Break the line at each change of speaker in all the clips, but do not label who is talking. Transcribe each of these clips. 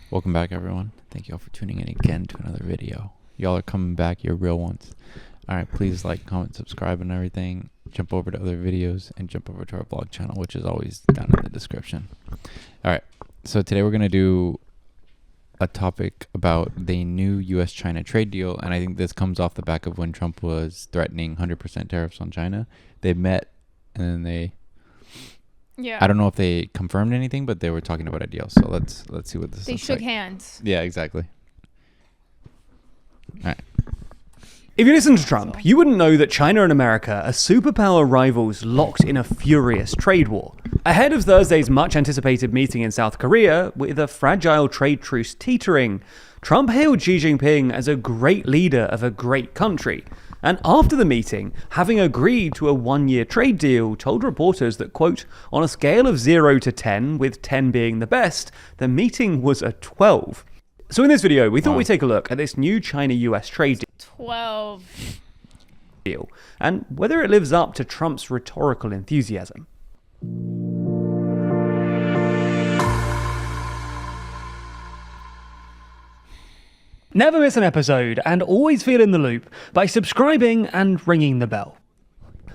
Welcome back, everyone. Thank you all for tuning in again to another video. Y'all are coming back. You're real ones. All right, please like, comment, subscribe, and everything. Jump over to other videos and jump over to our blog channel, which is always down in the description. All right, so today we're going to do a topic about the new U.S.-China trade deal, and I think this comes off the back of when Trump was threatening 100% tariffs on China. They met, and then I don't know if they confirmed anything, but they were talking about a deal. So let's see what this is.
They shook hands.
Yeah, exactly. All right.
If you listen to Trump, you wouldn't know that China and America are superpower rivals locked in a furious trade war. Ahead of Thursday's much-anticipated meeting in South Korea, with a fragile trade truce teetering, Trump hailed Xi Jinping as a great leader of a great country. And after the meeting, having agreed to a one-year trade deal, told reporters that, quote, on a scale of 0 to 10, with 10 being the best, the meeting was a 12. So in this video, we thought we'd take a look at this new China-US trade
12
deal and whether it lives up to Trump's rhetorical enthusiasm. Never miss an episode and always feel in the loop by subscribing and ringing the bell.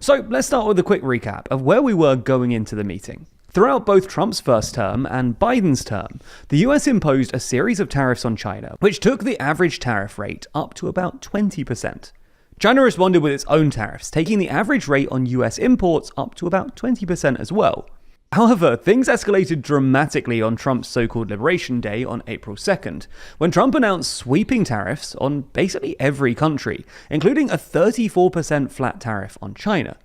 So let's start with a quick recap of where we were going into the meeting. Throughout both Trump's first term and Biden's term, the US imposed a series of tariffs on China, which took the average tariff rate up to about 20%. China responded with its own tariffs, taking the average rate on US imports up to about 20% as well. However, things escalated dramatically on Trump's so-called Liberation Day on April 2nd, when Trump announced sweeping tariffs on basically every country, including a 34% flat tariff on China.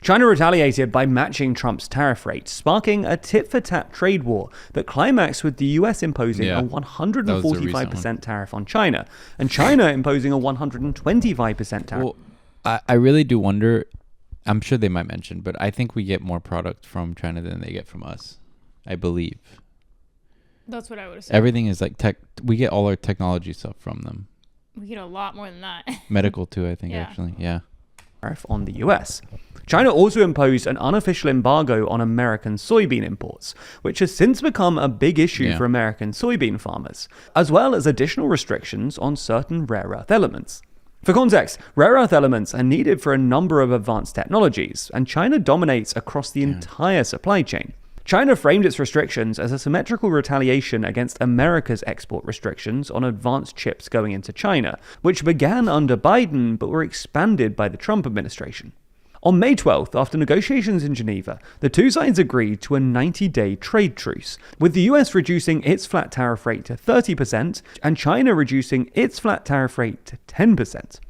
China retaliated by matching Trump's tariff rate, sparking a tit-for-tat trade war that climaxed with the US imposing a 145% tariff on China, and China imposing a 125% tariff.
Well, I really do wonder, I'm sure they might mention, but I think we get more product from China than they get from us, I believe.
That's what I would have said.
Everything is like tech. We get all our technology stuff from them.
We get a lot more than that.
Medical too, I think, actually. Yeah.
Tariff on the US. China also imposed an unofficial embargo on American soybean imports, which has since become a big issue for American soybean farmers, as well as additional restrictions on certain rare earth elements. For context, rare earth elements are needed for a number of advanced technologies, and China dominates across the entire supply chain. China framed its restrictions as a symmetrical retaliation against America's export restrictions on advanced chips going into China, which began under Biden but were expanded by the Trump administration. On May 12th, after negotiations in Geneva, the two sides agreed to a 90-day trade truce, with the US reducing its flat tariff rate to 30% and China reducing its flat tariff rate to 10%.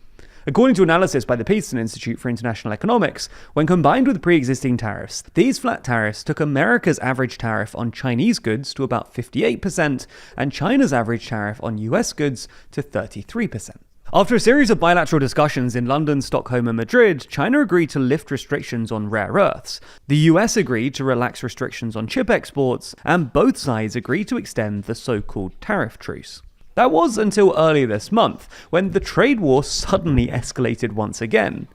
According to analysis by the Peterson Institute for International Economics, when combined with pre-existing tariffs, these flat tariffs took America's average tariff on Chinese goods to about 58% and China's average tariff on US goods to 33%. After a series of bilateral discussions in London, Stockholm, and Madrid, China agreed to lift restrictions on rare earths. The US agreed to relax restrictions on chip exports, and both sides agreed to extend the so-called tariff truce. That was until earlier this month, when the trade war suddenly escalated once again.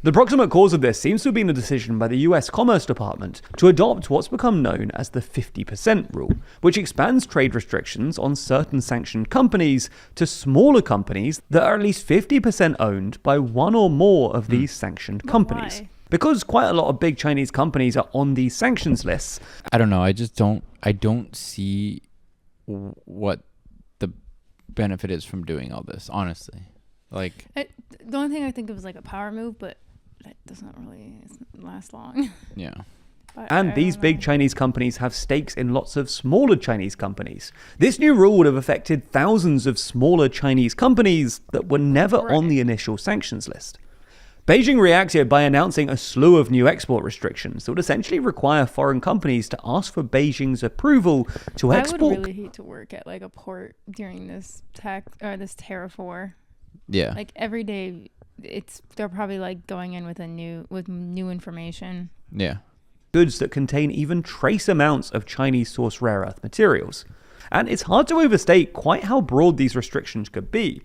The proximate cause of this seems to have been a decision by the US Commerce Department to adopt what's become known as the 50% rule, which expands trade restrictions on certain sanctioned companies to smaller companies that are at least 50% owned by one or more of these sanctioned companies.
Why?
Because quite a lot of big Chinese companies are on these sanctions lists.
I don't know. I don't see what the benefit is from doing all this, honestly. Like,
the only thing I think of is like a power move, but that doesn't really last long.
Yeah.
And these big Chinese companies have stakes in lots of smaller Chinese companies. This new rule would have affected thousands of smaller Chinese companies that were never on the initial sanctions list. Beijing reacted by announcing a slew of new export restrictions that would essentially require foreign companies to ask for Beijing's approval to export.
I would really hate to work at like a port during this tariff war.
Yeah.
Like every day, they're probably like going in with new information.
Yeah.
Goods that contain even trace amounts of Chinese-sourced rare earth materials. And it's hard to overstate quite how broad these restrictions could be.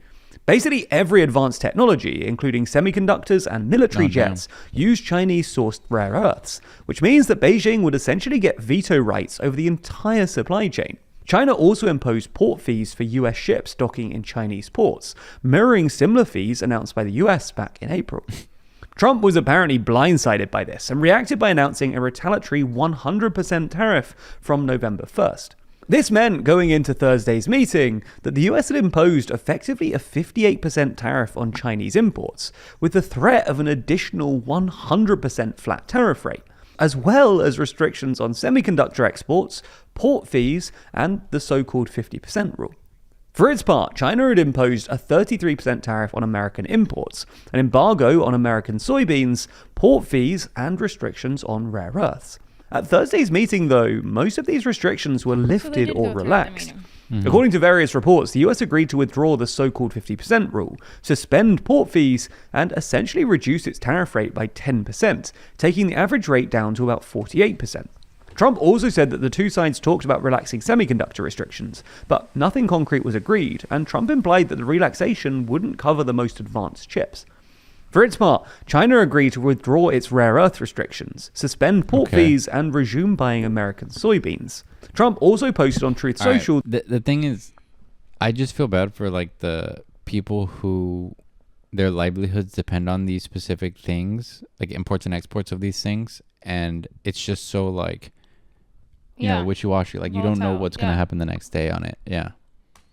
Basically every advanced technology, including semiconductors and military jets, use Chinese-sourced rare earths, which means that Beijing would essentially get veto rights over the entire supply chain. China also imposed port fees for US ships docking in Chinese ports, mirroring similar fees announced by the US back in April. Trump was apparently blindsided by this and reacted by announcing a retaliatory 100% tariff from November 1st. This meant, going into Thursday's meeting, that the US had imposed effectively a 58% tariff on Chinese imports, with the threat of an additional 100% flat tariff rate, as well as restrictions on semiconductor exports, port fees, and the so-called 50% rule. For its part, China had imposed a 33% tariff on American imports, an embargo on American soybeans, port fees, and restrictions on rare earths. At Thursday's meeting, though, most of these restrictions were lifted or relaxed. According to various reports, the US agreed to withdraw the so-called 50% rule, suspend port fees, and essentially reduce its tariff rate by 10%, taking the average rate down to about 48%. Trump also said that the two sides talked about relaxing semiconductor restrictions, but nothing concrete was agreed, and Trump implied that the relaxation wouldn't cover the most advanced chips. For its part, China agreed to withdraw its rare earth restrictions, suspend port fees, and resume buying American soybeans. Trump also posted on Truth Social.
The thing is, I just feel bad for like the people who their livelihoods depend on these specific things, like imports and exports of these things, and it's just so like, you know, wishy-washy. Like you don't know what's going to happen the next day on it. Yeah.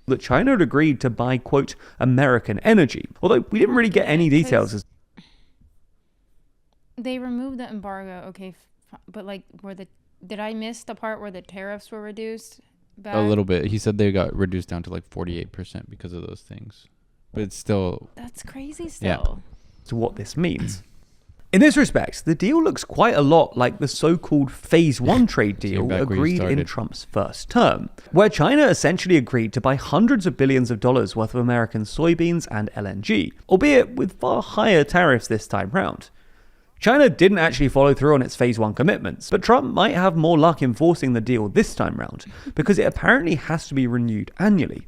That China had agreed to buy, quote, American energy, although we didn't really get any details.
They removed the embargo, but like, did I miss the part where the tariffs were reduced? Back?
A little bit. He said they got reduced down to like 48% because of those things, but it's still.
That's crazy. Still.
Yeah. To what this means. In this respect, the deal looks quite a lot like the so-called Phase 1 trade deal agreed in Trump's first term, where China essentially agreed to buy hundreds of billions of dollars worth of American soybeans and LNG, albeit with far higher tariffs this time round. China didn't actually follow through on its Phase 1 commitments, but Trump might have more luck enforcing the deal this time round, because it apparently has to be renewed annually.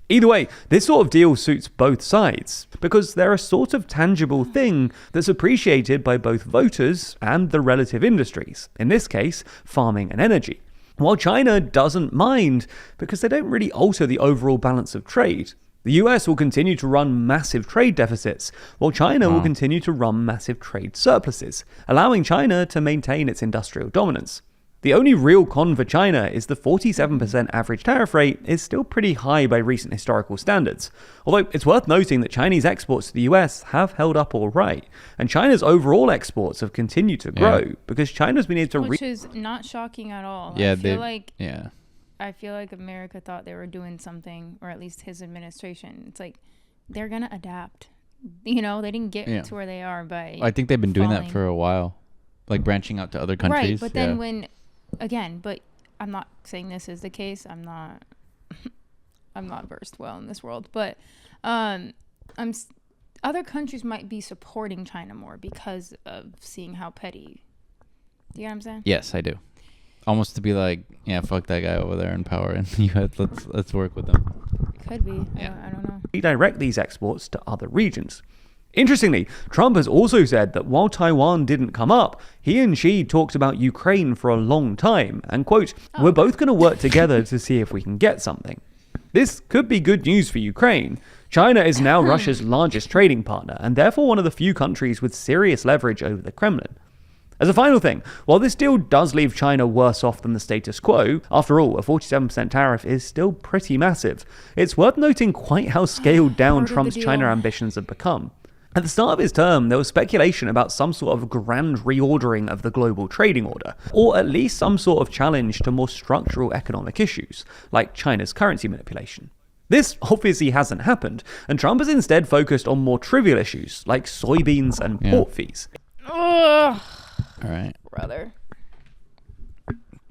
Either way, this sort of deal suits both sides, because they're a sort of tangible thing that's appreciated by both voters and the relative industries, in this case, farming and energy. While China doesn't mind, because they don't really alter the overall balance of trade. The US will continue to run massive trade deficits, while China will continue to run massive trade surpluses, allowing China to maintain its industrial dominance. The only real con for China is the 47% average tariff rate is still pretty high by recent historical standards. Although it's worth noting that Chinese exports to the US have held up all right, and China's overall exports have continued to grow because China's been able to
which is not shocking at all.
Yeah,
I feel like America thought they were doing something, or at least his administration. It's like they're gonna adapt. You know, they didn't get to where they are by.
I think they've been doing that for a while, like branching out to other countries.
Right, but then but I'm not saying this is the case. I'm not versed well in this world, but other countries might be supporting China more because of seeing how petty. You know what I'm saying?
Yes, I do. Almost to be like, yeah, fuck that guy over there in power, and let's work with them.
Could be. Yeah. I don't know.
Redirect these exports to other regions. Interestingly, Trump has also said that while Taiwan didn't come up, he and Xi talked about Ukraine for a long time, and quote, we're both going to work together to see if we can get something. This could be good news for Ukraine. China is now Russia's largest trading partner, and therefore one of the few countries with serious leverage over the Kremlin. As a final thing, while this deal does leave China worse off than the status quo, after all, a 47% tariff is still pretty massive, it's worth noting quite how scaled down Trump's China ambitions have become. At the start of his term, there was speculation about some sort of grand reordering of the global trading order, or at least some sort of challenge to more structural economic issues, like China's currency manipulation. This obviously hasn't happened, and Trump has instead focused on more trivial issues, like soybeans and port fees.
Ugh.
All right.
Brother.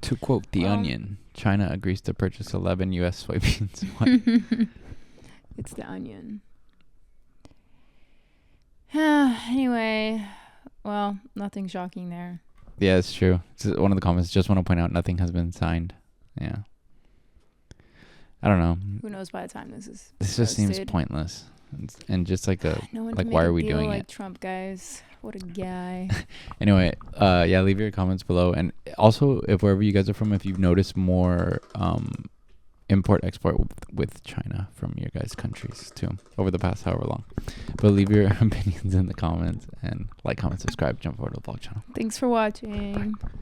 To quote The Onion, China agrees to purchase 11 U.S. soybeans. What?
It's The Onion. Anyway, well, nothing shocking there.
Yeah, it's true. It's one of the comments. Just want to point out nothing has been signed. Yeah. I don't know.
Who knows by the time this is
This just seems pointless. And just like
like
why are we doing it?
Trump, guys. What a guy.
Anyway, leave your comments below, and also if wherever you guys are from, if you've noticed more import export with China from your guys' countries too over the past however long. But leave your opinions in the comments and like, comment, subscribe, jump over to the vlog channel.
Thanks for watching.
Bye.